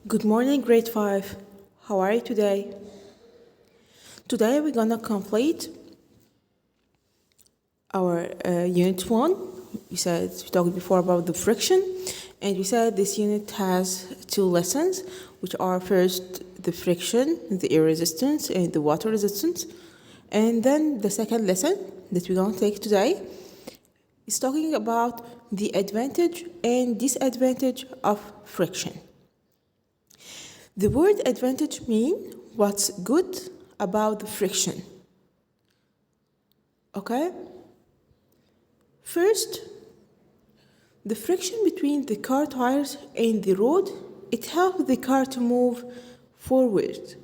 Good morning, grade 5. How are you today? Today we're gonna complete our unit 1. We talked before about the friction, and we said this unit has 2 lessons, which are first the friction, the air resistance, and the water resistance. And then the second lesson that we're gonna take today is talking about the advantage and disadvantage of friction. The word advantage means what's good about the friction. Okay? First, the friction between the car tires and the road, it helps the car to move forward.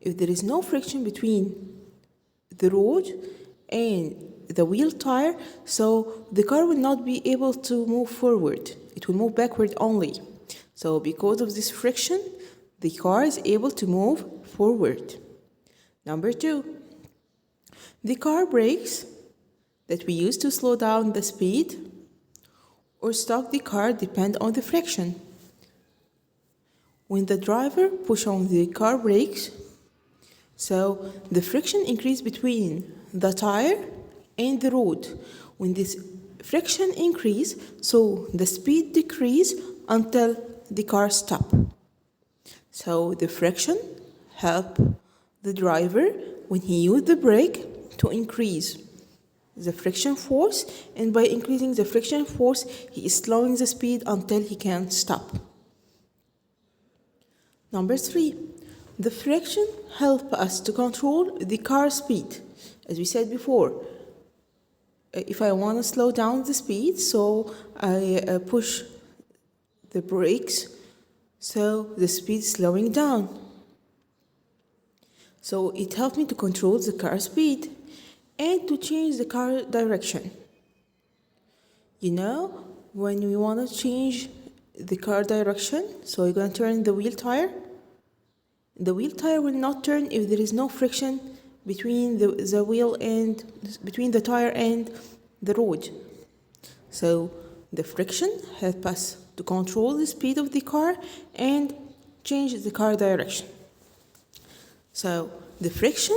If there is no friction between the road and the wheel tire, so the car will not be able to move forward. It will move backward only. So because of this friction, the car is able to move forward. Number 2, the car brakes that we use to slow down the speed or stop the car depend on the friction. When the driver pushes on the car brakes, so the friction increases between the tire and the road. When this friction increases, so the speed decreases until the car stops. So the friction helps the driver when he uses the brake to increase the friction force, and by increasing the friction force, he is slowing the speed until he can stop. Number 3, the friction helps us to control the car speed. As we said before, if I want to slow down the speed, so I push the brakes, so the speed is slowing down. So it helps me to control the car speed and to change the car direction. You know, when we want to change the car direction, so you're going to turn the wheel tire. The wheel tire will not turn if there is no friction between the wheel and between the tire and the road. So the friction helps us to control the speed of the car and change the car direction. So the friction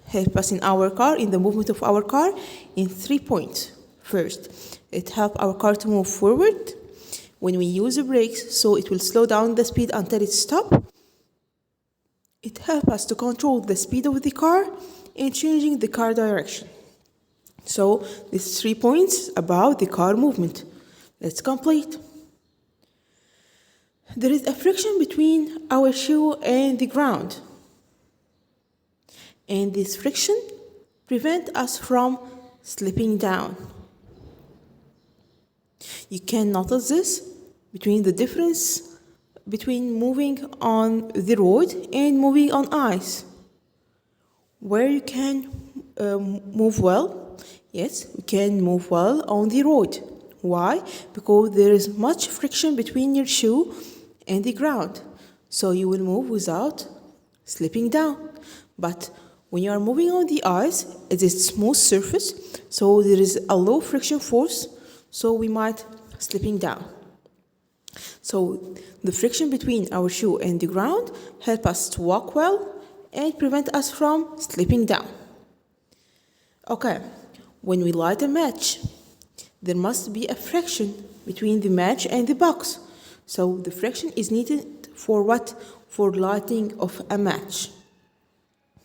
helps us in our car, in the movement of our car, in 3 points. First, it helps our car to move forward when we use the brakes, so it will slow down the speed until it stops. It helps us to control the speed of the car and changing the car direction. So these 3 points about the car movement. Let's complete. There is a friction between our shoe and the ground. And this friction prevents us from slipping down. You can notice this between the difference between moving on the road and moving on ice. Where you can move well, yes, we can move well on the road. Why? Because there is much friction between your shoe and the ground. So you will move without slipping down. But when you are moving on the ice, it is a smooth surface, so there is a low friction force, so we might slipping down. So the friction between our shoe and the ground help us to walk well and prevent us from slipping down. Okay, when we light a match, there must be a friction between the match and the box. So the friction is needed for what? For lighting of a match.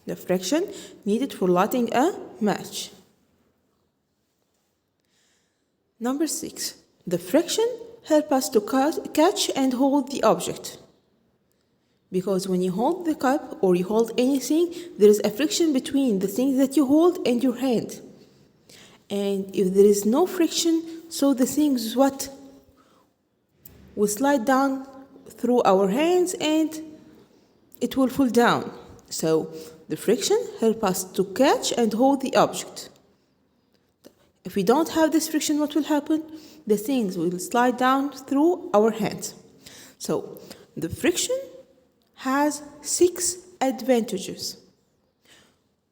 The friction needed for lighting a match. Number 6, the friction helps us to catch and hold the object. Because when you hold the cup or you hold anything, there is a friction between the thing that you hold and your hand. And if there is no friction, so the things what will slide down through our hands and it will fall down. So the friction helps us to catch and hold the object. If we don't have this friction, what will happen? The things will slide down through our hands. So the friction has 6 advantages,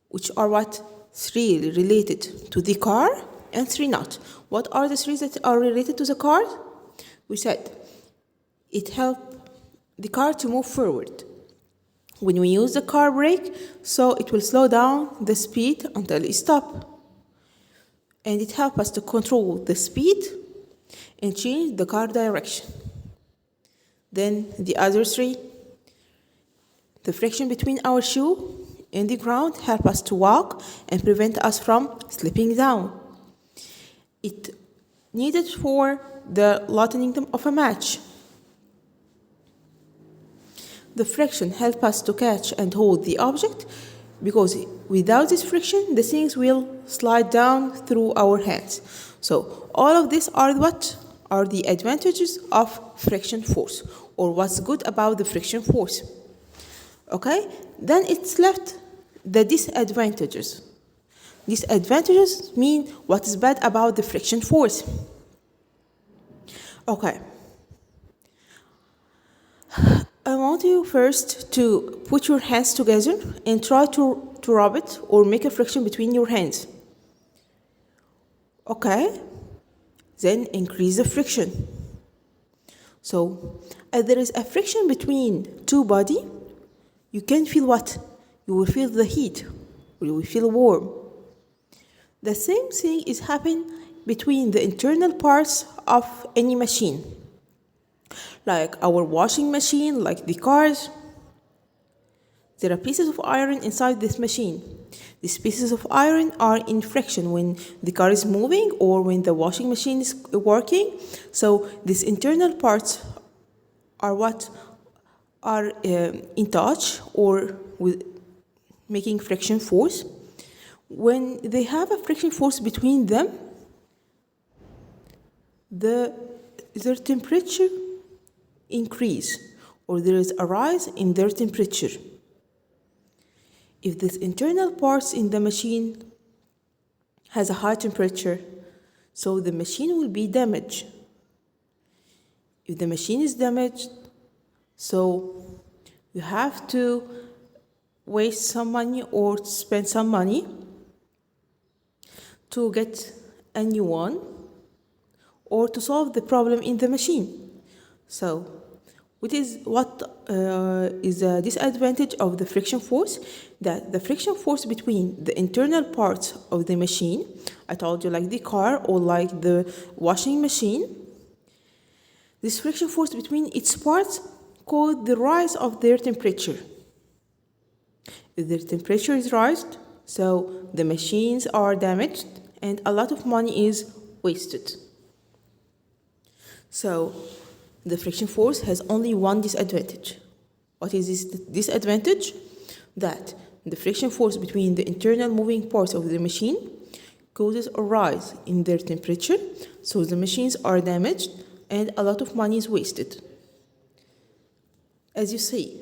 which are what? 3 related to the car and 3 not. What are the 3 that are related to the car? We said it helps the car to move forward. When we use the car brake, so it will slow down the speed until it stops. And it helps us to control the speed and change the car direction. Then the other three, the friction between our shoe and the ground help us to walk and prevent us from slipping down. It needed for the lightening of a match. The friction helps us to catch and hold the object, because without this friction, the things will slide down through our hands. So all of these are what are the advantages of friction force, or what's good about the friction force. Okay, then it's left the disadvantages. Disadvantages mean what is bad about the friction force. Okay. I want you first to put your hands together and try to rub it or make a friction between your hands. Okay, then increase the friction. So, if there is a friction between two bodies, you can feel what? You will feel the heat, or you will feel warm. The same thing is happening between the internal parts of any machine. Like our washing machine, like the cars, there are pieces of iron inside this machine. These pieces of iron are in friction when the car is moving or when the washing machine is working. So these internal parts are what are in touch or with making friction force. When they have a friction force between them, their temperature increase, or there is a rise in their temperature. If these internal parts in the machine has a high temperature, so the machine will be damaged. If the machine is damaged, so you have to waste some money or spend some money to get a new one or to solve the problem in the machine. So, what is a disadvantage of the friction force? That the friction force between the internal parts of the machine, I told you like the car or like the washing machine, this friction force between its parts cause the rise of their temperature. If their temperature is raised, so the machines are damaged and a lot of money is wasted. So, the friction force has only one disadvantage. What is this disadvantage? That the friction force between the internal moving parts of the machine causes a rise in their temperature, so the machines are damaged and a lot of money is wasted. As you see,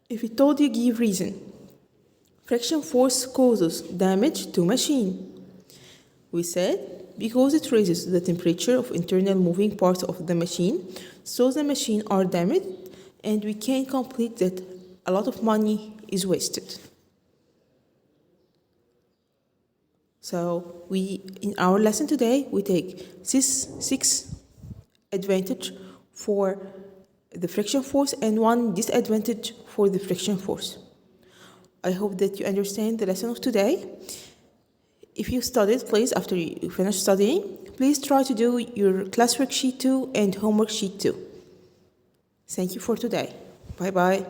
if we told you give reason, friction force causes damage to machine. We said because it raises the temperature of internal moving parts of the machine, so the machine are damaged and we can complete that a lot of money is wasted. So in our lesson today, we take six advantage for the friction force and one disadvantage for the friction force. I hope that you understand the lesson of today. If you studied, please, after you finish studying, please try to do your classwork sheet 2 and homework sheet 2. Thank you for today. Bye-bye.